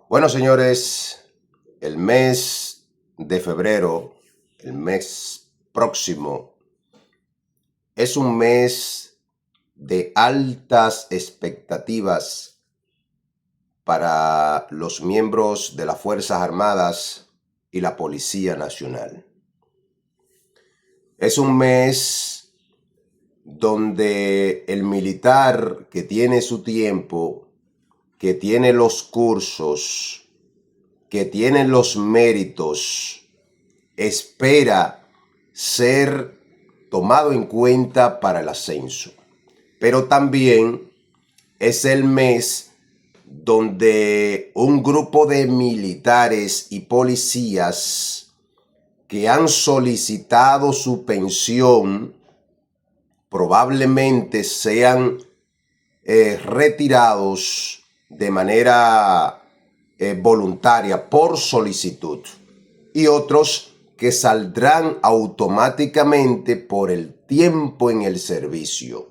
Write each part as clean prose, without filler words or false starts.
Bueno, señores, el mes de febrero, el mes próximo, es un mes de altas expectativas para los miembros de las Fuerzas Armadas y la Policía Nacional. Es un mes donde el militar que tiene su tiempo, que tiene los cursos, que tiene los méritos, espera ser tomado en cuenta para el ascenso. Pero también es el mes donde un grupo de militares y policías que han solicitado su pensión probablemente sean retirados de manera voluntaria por solicitud, y otros que saldrán automáticamente por el tiempo en el servicio.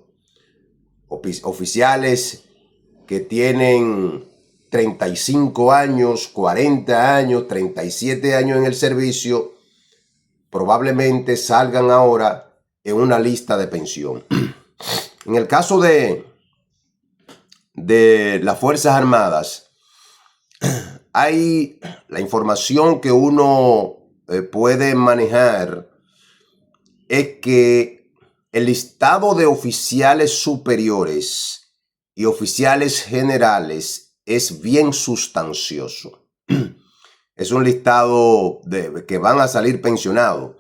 Oficiales que tienen 35 años, 40 años, 37 años en el servicio, probablemente salgan ahora en una lista de pensión. En el caso de las Fuerzas Armadas, hay la información que uno puede manejar es que el listado de oficiales superiores y oficiales generales es bien sustancioso. Es un listado que van a salir pensionados.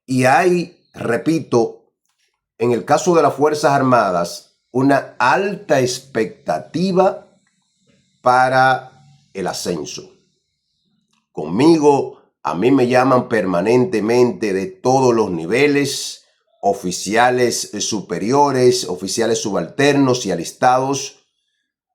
Y hay, repito, en el caso de las Fuerzas Armadas, una alta expectativa para el ascenso. Conmigo, a mí me llaman permanentemente de todos los niveles, oficiales superiores, oficiales subalternos y alistados,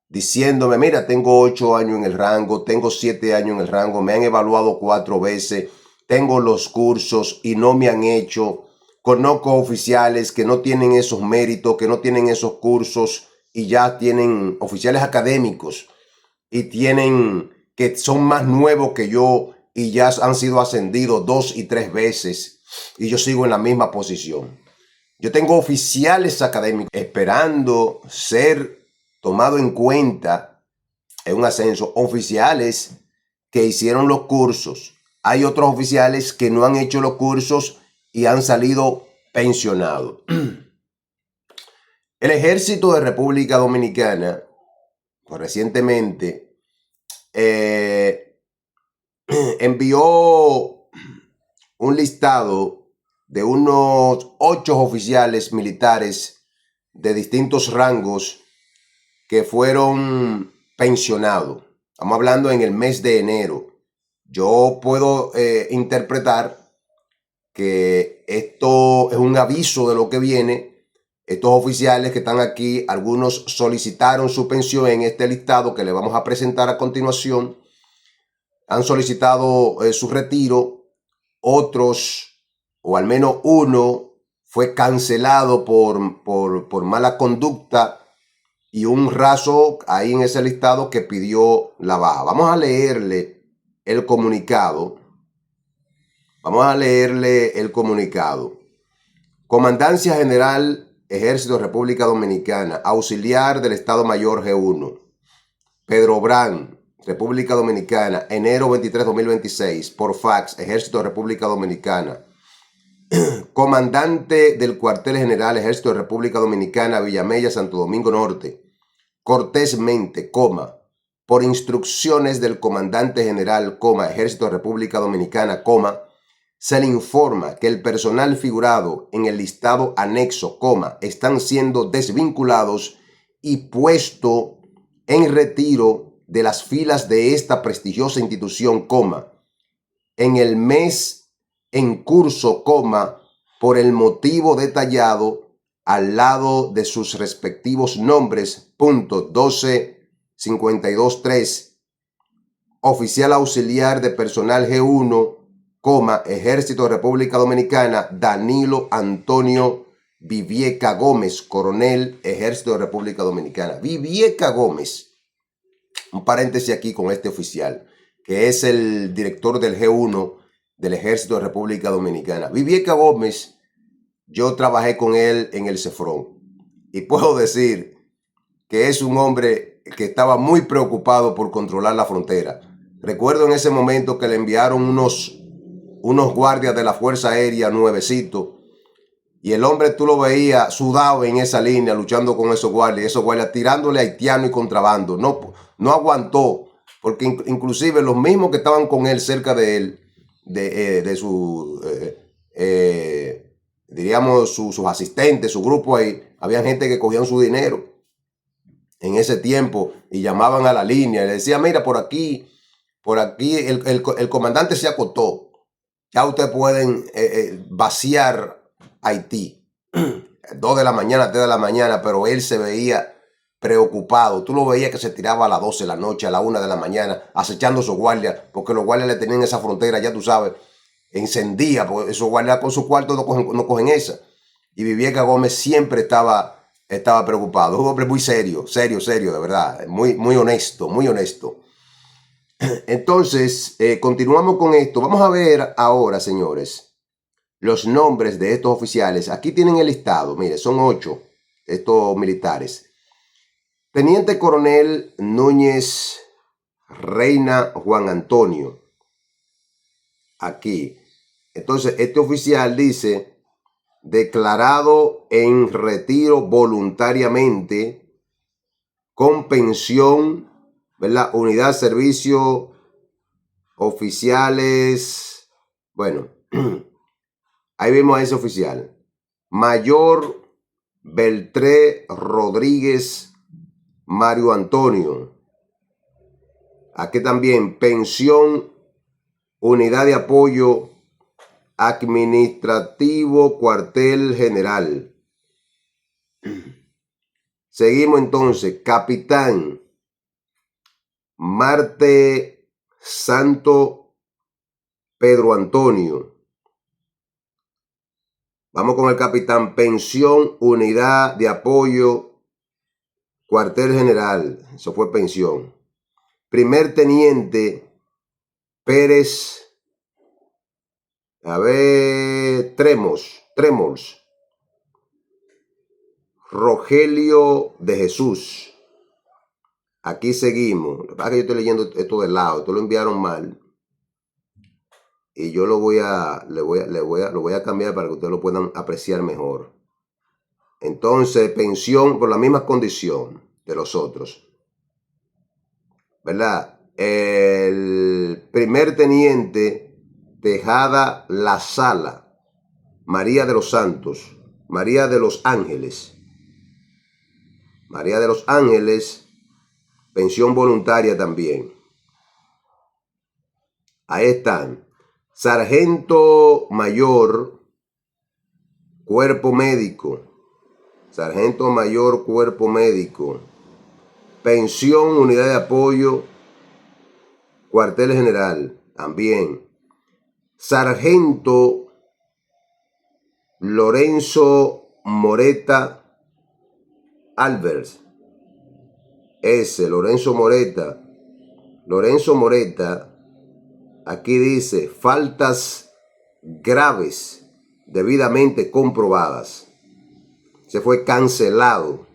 diciéndome, mira, tengo 8 años en el rango, tengo 7 años en el rango, me han evaluado 4 veces, tengo los cursos y no me han hecho. Conozco oficiales que no tienen esos méritos, que no tienen esos cursos y ya tienen oficiales académicos y tienen que son más nuevos que yo y ya han sido ascendidos 2 y 3 veces y yo sigo en la misma posición. Yo tengo oficiales académicos esperando ser tomado en cuenta en un ascenso, oficiales que hicieron los cursos. Hay otros oficiales que no han hecho los cursos y han salido pensionados. El Ejército de República Dominicana, pues recientemente, envió un listado de unos 8 oficiales militares de distintos rangos que fueron pensionados. Estamos hablando en el mes de enero. Yo puedo interpretar que esto es un aviso de lo que viene. Estos oficiales que están aquí, algunos solicitaron su pensión en este listado que le vamos a presentar a continuación. Han solicitado su retiro. Otros, o al menos uno, fue cancelado por mala conducta y un raso ahí en ese listado que pidió la baja. Vamos a leerle el comunicado. Comandancia General Ejército de República Dominicana, auxiliar del Estado Mayor G1, Pedro Brán, República Dominicana, enero 23, 2026, por fax, Ejército de República Dominicana. Comandante del Cuartel General Ejército de República Dominicana, Villamella, Santo Domingo Norte, cortésmente, por instrucciones del Comandante General, Ejército de República Dominicana, se le informa que el personal figurado en el listado anexo, están siendo desvinculados y puesto en retiro de las filas de esta prestigiosa institución, en el mes en curso, por el motivo detallado al lado de sus respectivos nombres, punto 12.52.3, oficial auxiliar de personal G1, Ejército de República Dominicana, Danilo Antonio Vivieca Gómez, coronel, Ejército de República Dominicana. Vivieca Gómez un paréntesis aquí con este oficial, que es el director del G1 del Ejército de República Dominicana. Vivieca Gómez, yo trabajé con él en el Cefrón y puedo decir que es un hombre que estaba muy preocupado por controlar la frontera. Recuerdo en ese momento que le enviaron unos guardias de la Fuerza Aérea nuevecitos, y el hombre tú lo veías sudado en esa línea luchando con esos guardias tirándole haitiano y contrabando. No aguantó, porque inclusive los mismos que estaban con él cerca de él, de su, diríamos, sus asistentes, su grupo ahí, había gente que cogían su dinero en ese tiempo y llamaban a la línea y le decían, mira, por aquí el comandante se acostó, ya ustedes pueden vaciar Haití. 2 de la mañana, 3 de la mañana, pero él se veía preocupado. Tú lo veías que se tiraba a las 12 de la noche, a la 1 de la mañana, acechando a sus guardias, porque los guardias le tenían esa frontera, ya tú sabes, encendía, porque esos guardias con su cuarto no cogen esa. Y Vivieca Gómez siempre estaba preocupado. Es un hombre muy serio, de verdad, muy honesto, muy honesto. Entonces, continuamos con esto. Vamos a ver ahora, señores, los nombres de estos oficiales. Aquí tienen el listado. Mire, son 8 estos militares. Teniente Coronel Núñez Reina Juan Antonio. Aquí. Entonces, este oficial dice, declarado en retiro voluntariamente con pensión, ¿verdad? Unidad, servicio, oficiales. Bueno, ahí vemos a ese oficial. Mayor Beltré Rodríguez Mario Antonio. Aquí también pensión, unidad de apoyo administrativo, cuartel general. Seguimos entonces. Capitán Marte Santo Pedro Antonio. Vamos con el capitán. Pensión, unidad de apoyo, cuartel general. Eso fue pensión. Primer teniente Pérez, Tremols. Rogelio de Jesús. Aquí seguimos. Lo que pasa es que yo estoy leyendo esto de lado. Esto lo enviaron mal. Y yo lo voy a cambiar para que ustedes lo puedan apreciar mejor. Entonces, pensión por la misma condición de los otros, ¿verdad? El primer teniente Tejada La Sala, María de los Santos, María de los Ángeles. María de los Ángeles, pensión voluntaria también. Ahí están. Sargento Mayor, Cuerpo Médico. Sargento Mayor, Cuerpo Médico. Pensión, unidad de apoyo, cuartel general, también. Sargento Lorenzo Moreta Alvers. Lorenzo Moreta. Lorenzo Moreta, aquí dice, faltas graves debidamente comprobadas. Se fue cancelado.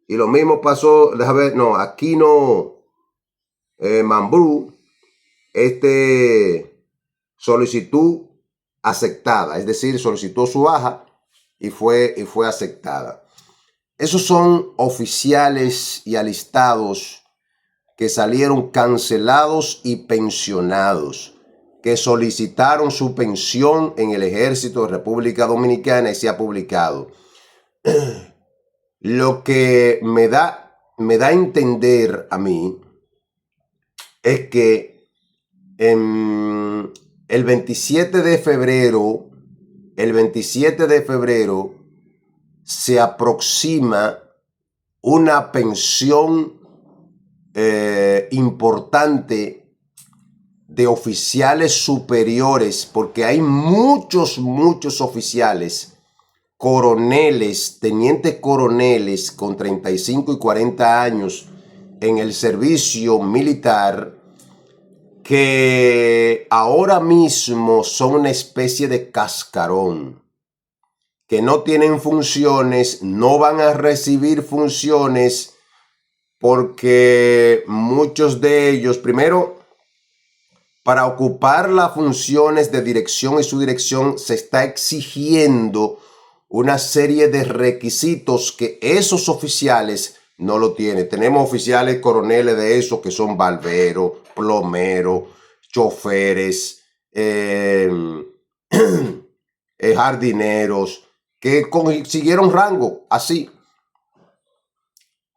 Y lo mismo pasó, déjame ver, no, aquí no, Mambrú, solicitud aceptada, es decir, solicitó su baja y fue aceptada. Esos son oficiales y alistados que salieron cancelados y pensionados, que solicitaron su pensión en el Ejército de República Dominicana y se ha publicado. Lo que me da a entender a mí es que el 27 de febrero se aproxima una pensión importante de oficiales superiores, porque hay muchos oficiales, coroneles, tenientes coroneles con 35 y 40 años en el servicio militar que ahora mismo son una especie de cascarón, que no tienen funciones, no van a recibir funciones porque muchos de ellos, primero, para ocupar las funciones de dirección y subdirección se está exigiendo una serie de requisitos que esos oficiales no lo tienen. Tenemos oficiales coroneles de esos que son barberos, plomeros, choferes, jardineros, que consiguieron rango así,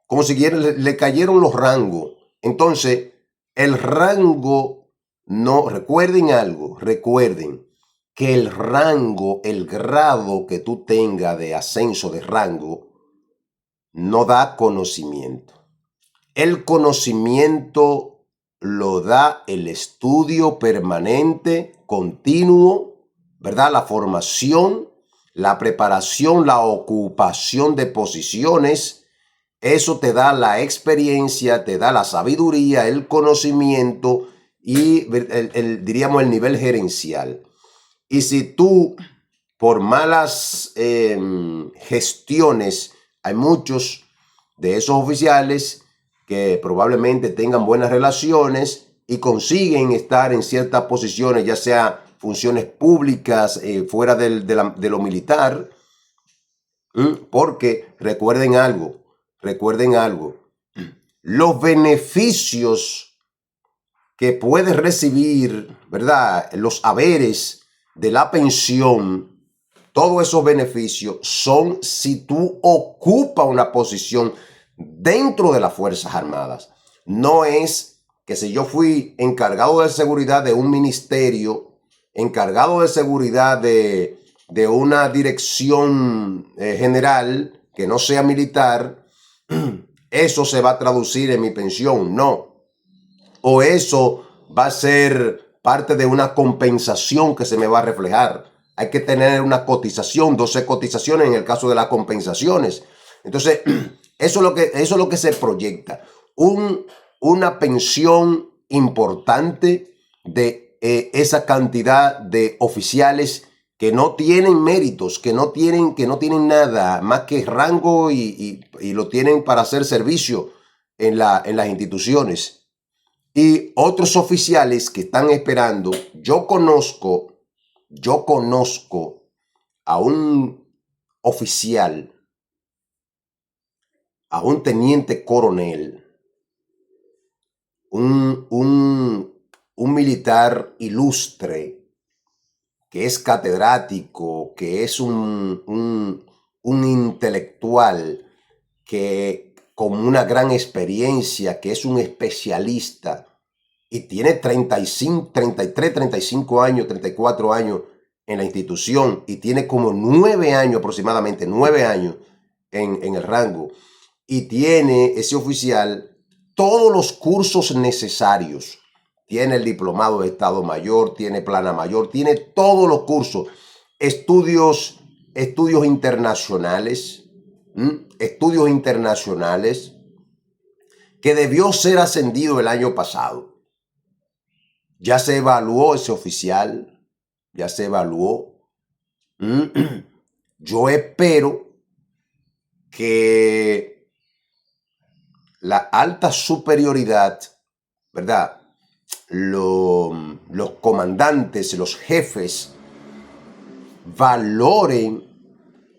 consiguieron, le cayeron los rangos. Entonces, el rango, no, recuerden algo, recuerden que el rango, el grado que tú tengas de ascenso de rango, no da conocimiento. El conocimiento lo da el estudio permanente, continuo, ¿verdad? La formación, la preparación, la ocupación de posiciones. Eso te da la experiencia, te da la sabiduría, el conocimiento y diríamos el nivel gerencial. Y si tú, por malas gestiones, hay muchos de esos oficiales que probablemente tengan buenas relaciones y consiguen estar en ciertas posiciones, ya sea funciones públicas, fuera de lo militar, porque recuerden algo, los beneficios que puedes recibir, ¿verdad? Los haberes de la pensión, todos esos beneficios son si tú ocupas una posición dentro de las Fuerzas Armadas. No es que si yo fui encargado de seguridad de un ministerio, encargado de seguridad de una dirección general que no sea militar, eso se va a traducir en mi pensión. No. O eso va a ser parte de una compensación que se me va a reflejar. Hay que tener una cotización, 12 cotizaciones en el caso de las compensaciones. Entonces, eso es lo que se proyecta. Una pensión importante de esa cantidad de oficiales que no tienen méritos, que no tienen nada más que rango y lo tienen para hacer servicio en las instituciones. Y otros oficiales que están esperando, yo conozco a un oficial, a un teniente coronel, un militar ilustre, que es catedrático, que es un intelectual, que con una gran experiencia, que es un especialista, y tiene 35, 33, 35 años, 34 años en la institución, y tiene como 9 años aproximadamente, 9 años en el rango, y tiene ese oficial todos los cursos necesarios. Tiene el diplomado de Estado Mayor, tiene plana mayor, tiene todos los cursos, estudios internacionales, que debió ser ascendido el año pasado. Ya se evaluó ese oficial, ya se evaluó. Yo espero que la alta superioridad, ¿verdad? Los comandantes, los jefes, valoren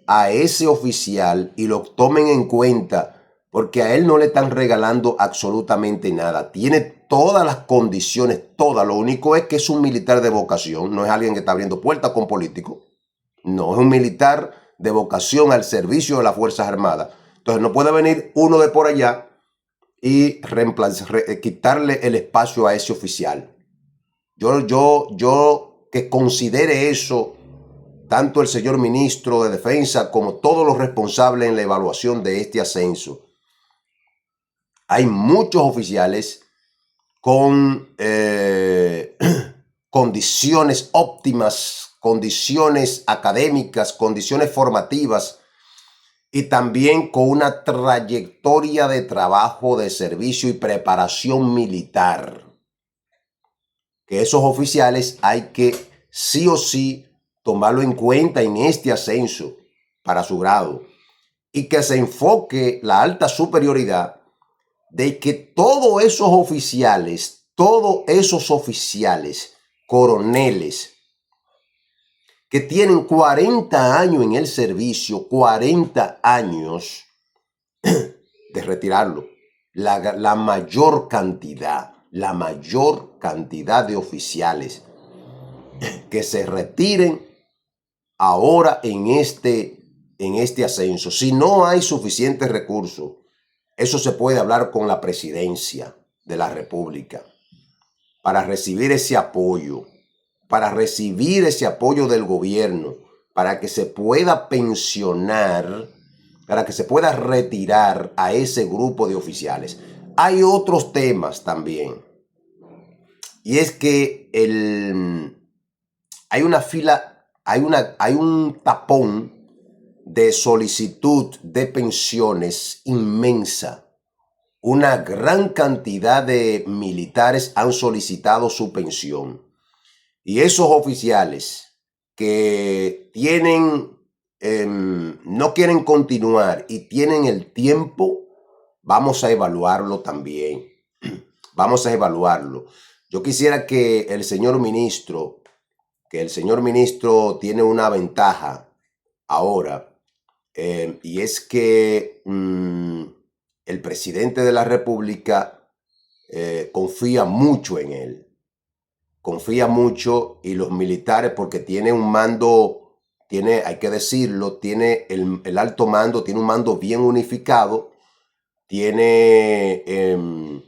a ese oficial y lo tomen en cuenta, porque a él no le están regalando absolutamente nada. Tiene todas las condiciones, todas. Lo único es que es un militar de vocación, no es alguien que está abriendo puertas con políticos. No, es un militar de vocación al servicio de las Fuerzas Armadas. Entonces no puede venir uno de por allá y quitarle el espacio a ese oficial. Yo que considere eso, tanto el señor ministro de Defensa como todos los responsables en la evaluación de este ascenso. Hay muchos oficiales con condiciones óptimas, condiciones académicas, condiciones formativas, y también con una trayectoria de trabajo, de servicio y preparación militar. Que esos oficiales hay que sí o sí tomarlo en cuenta en este ascenso para su grado y que se enfoque la alta superioridad de que todos esos oficiales, coroneles, que tienen 40 años en el servicio, 40 años de retirarlo, la mayor cantidad de oficiales que se retiren ahora en este ascenso. Si no hay suficientes recursos, eso se puede hablar con la presidencia de la República para recibir ese apoyo, del gobierno, para que se pueda pensionar, para que se pueda retirar a ese grupo de oficiales. Hay otros temas también, y es que hay una fila, hay un tapón de solicitud de pensiones inmensa. Una gran cantidad de militares han solicitado su pensión. Y esos oficiales que no quieren continuar y tienen el tiempo, vamos a evaluarlo también. Vamos a evaluarlo. Yo quisiera que el señor ministro tiene una ventaja ahora, y es que el presidente de la República confía mucho en él. Confía mucho, y los militares, porque tiene un mando, hay que decirlo, tiene el alto mando, tiene un mando bien unificado, tiene en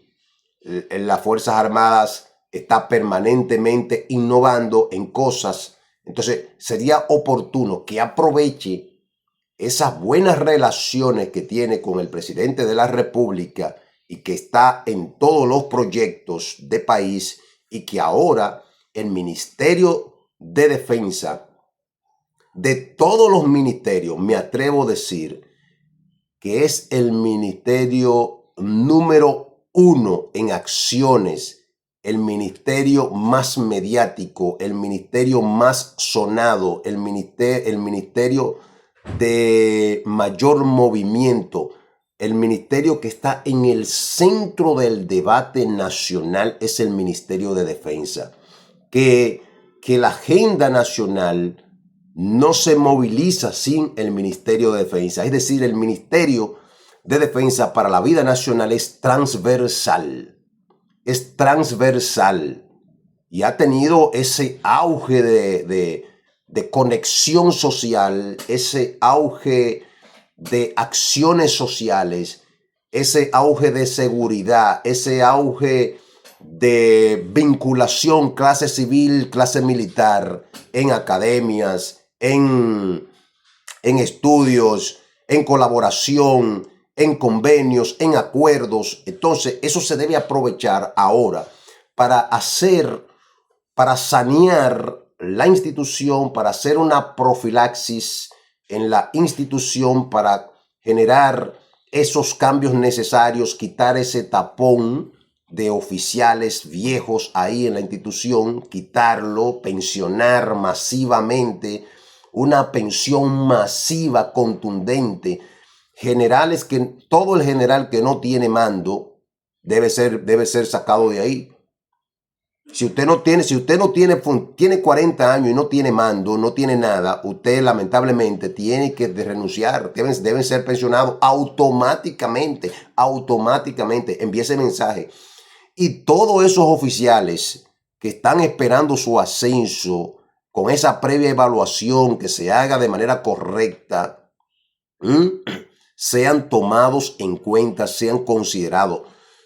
las Fuerzas Armadas, está permanentemente innovando en cosas. Entonces sería oportuno que aproveche esas buenas relaciones que tiene con el presidente de la República y que está en todos los proyectos de país, y que ahora el Ministerio de Defensa, de todos los ministerios, me atrevo a decir que es el ministerio número 1 en acciones, el ministerio más mediático, el ministerio más sonado, el ministerio de mayor movimiento, el ministerio que está en el centro del debate nacional es el Ministerio de Defensa. Que la agenda nacional no se moviliza sin el Ministerio de Defensa. Es decir, el Ministerio de Defensa para la vida nacional es transversal. Es transversal. Y ha tenido ese auge de conexión social, ese auge de acciones sociales, ese auge de seguridad, ese auge de vinculación clase civil, clase militar, en academias, en estudios, en colaboración, en convenios, en acuerdos. Entonces, eso se debe aprovechar ahora para sanear la institución, para hacer una profilaxis en la institución, para generar esos cambios necesarios, quitar ese tapón de oficiales viejos ahí en la institución, quitarlo, pensionar masivamente, una pensión masiva, contundente. Generales todo el general que no tiene mando debe ser sacado de ahí. Si usted tiene 40 años y no tiene mando, no tiene nada, usted lamentablemente tiene que renunciar, deben ser pensionados automáticamente. Envíe ese mensaje. Y todos esos oficiales que están esperando su ascenso, con esa previa evaluación que se haga de manera correcta, sean tomados en cuenta, sean considerados.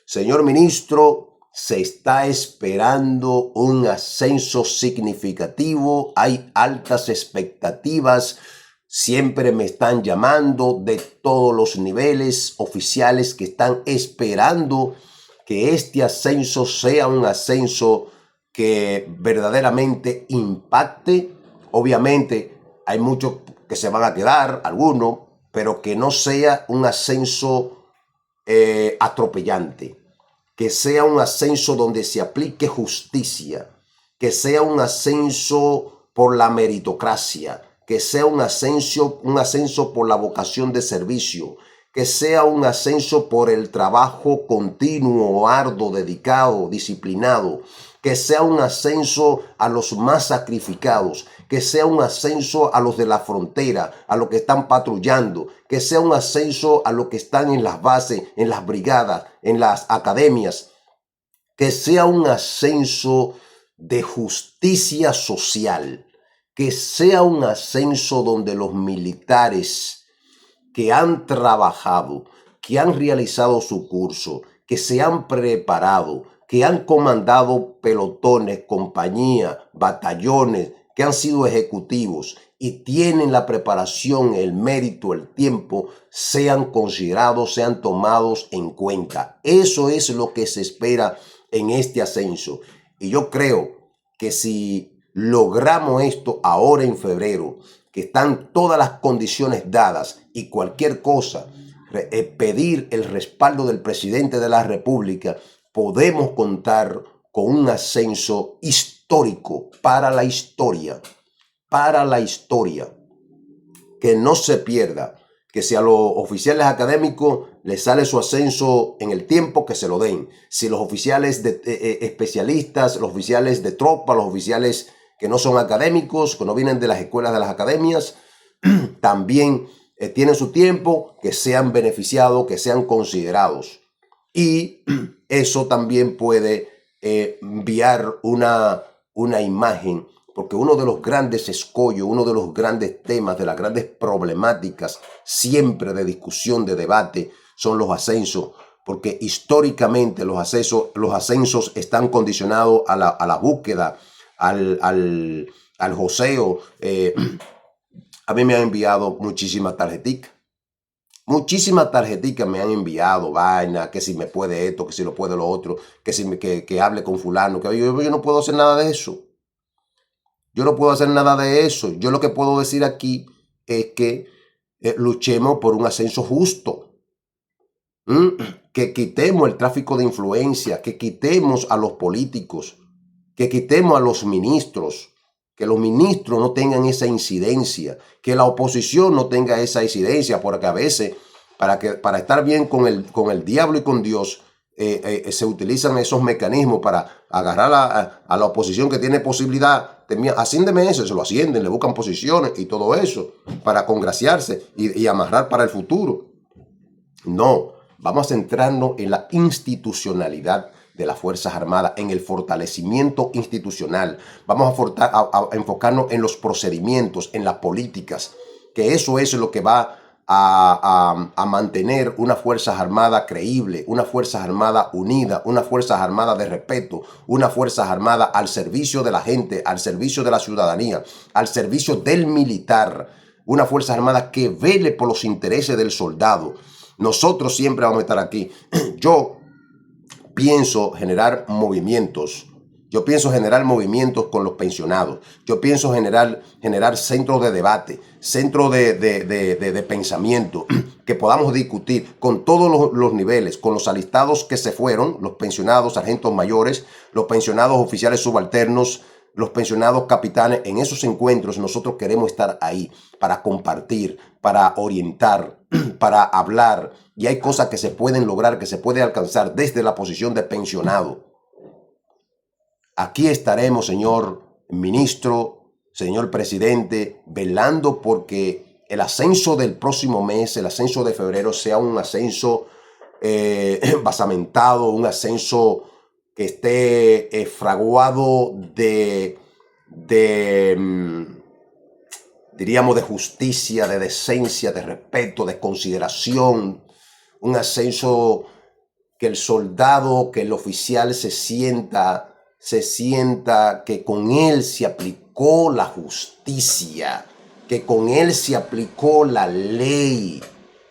Señor ministro, se está esperando un ascenso significativo, hay altas expectativas, siempre me están llamando de todos los niveles, oficiales que están esperando que este ascenso sea un ascenso que verdaderamente impacte. Obviamente hay muchos que se van a quedar, algunos, pero que no sea un ascenso atropellante, que sea un ascenso donde se aplique justicia, que sea un ascenso por la meritocracia, que sea un ascenso por la vocación de servicio, que sea un ascenso por el trabajo continuo, arduo, dedicado, disciplinado, que sea un ascenso a los más sacrificados, que sea un ascenso a los de la frontera, a los que están patrullando, que sea un ascenso a los que están en las bases, en las brigadas, en las academias, que sea un ascenso de justicia social, que sea un ascenso donde los militares que han trabajado, que han realizado su curso, que se han preparado, que han comandado pelotones, compañías, batallones, que han sido ejecutivos y tienen la preparación, el mérito, el tiempo, sean considerados, sean tomados en cuenta. Eso es lo que se espera en este ascenso. Y yo creo que si logramos esto ahora en febrero, que están todas las condiciones dadas y cualquier cosa, pedir el respaldo del presidente de la República, podemos contar con un ascenso histórico para la historia, que no se pierda, que si a los oficiales académicos les sale su ascenso en el tiempo, que se lo den. Si los oficiales especialistas, los oficiales de tropa, los oficiales que no son académicos, que no vienen de las escuelas de las academias, también tienen su tiempo, que sean beneficiados, que sean considerados. Y eso también puede enviar una imagen, porque uno de los grandes escollos, uno de los grandes temas, de las grandes problemáticas siempre de discusión, de debate, son los ascensos, porque históricamente los ascensos están condicionados a la búsqueda, al joseo. A mí me han enviado muchísimas tarjeticas. Muchísimas tarjeticas me han enviado, vaina, que si me puede esto, que si lo puede lo otro, que si que hable con fulano, que yo no puedo hacer nada de eso. Yo no puedo hacer nada de eso. Yo lo que puedo decir aquí es que luchemos por un ascenso justo. Que quitemos el tráfico de influencia, que quitemos a los políticos, que quitemos a los ministros, que los ministros no tengan esa incidencia, que la oposición no tenga esa incidencia, porque a veces para estar bien con el diablo y con Dios, se utilizan esos mecanismos para agarrar a la oposición que tiene posibilidad. Asciéndeme eso, se lo ascienden, le buscan posiciones y todo eso para congraciarse y amarrar para el futuro. No, vamos a centrarnos en la institucionalidad de las Fuerzas Armadas, en el fortalecimiento institucional. Vamos a enfocarnos en los procedimientos, en las políticas, que eso es lo que va a mantener una Fuerzas Armadas creíble, una Fuerzas Armadas unida, una Fuerzas Armadas de respeto, una Fuerzas Armadas al servicio de la gente, al servicio de la ciudadanía, al servicio del militar, una Fuerzas Armadas que vele por los intereses del soldado. Nosotros siempre vamos a estar aquí. Yo pienso generar movimientos. Yo pienso generar movimientos con los pensionados. Yo pienso generar centros de debate, centros de pensamiento, que podamos discutir con todos los niveles, con los alistados que se fueron, los pensionados, sargentos mayores, los pensionados oficiales subalternos, los pensionados capitanes. En esos encuentros nosotros queremos estar ahí para compartir, para orientar, para hablar. Y hay cosas que se pueden lograr, que se puede alcanzar desde la posición de pensionado. Aquí estaremos, señor ministro, señor presidente, velando porque el ascenso del próximo mes, el ascenso de febrero, sea un ascenso basamentado, un ascenso que esté fraguado diríamos, de justicia, de decencia, de respeto, de consideración. Un ascenso que el soldado, que el oficial se sienta que con él se aplicó la justicia, que con él se aplicó la ley,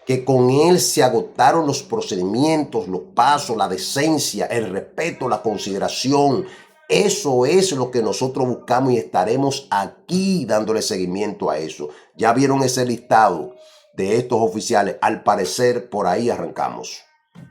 que con él se agotaron los procedimientos, los pasos, la decencia, el respeto, la consideración. Eso es lo que nosotros buscamos y estaremos aquí dándole seguimiento a eso. Ya vieron ese listado. de estos oficiales. Al parecer, por ahí arrancamos.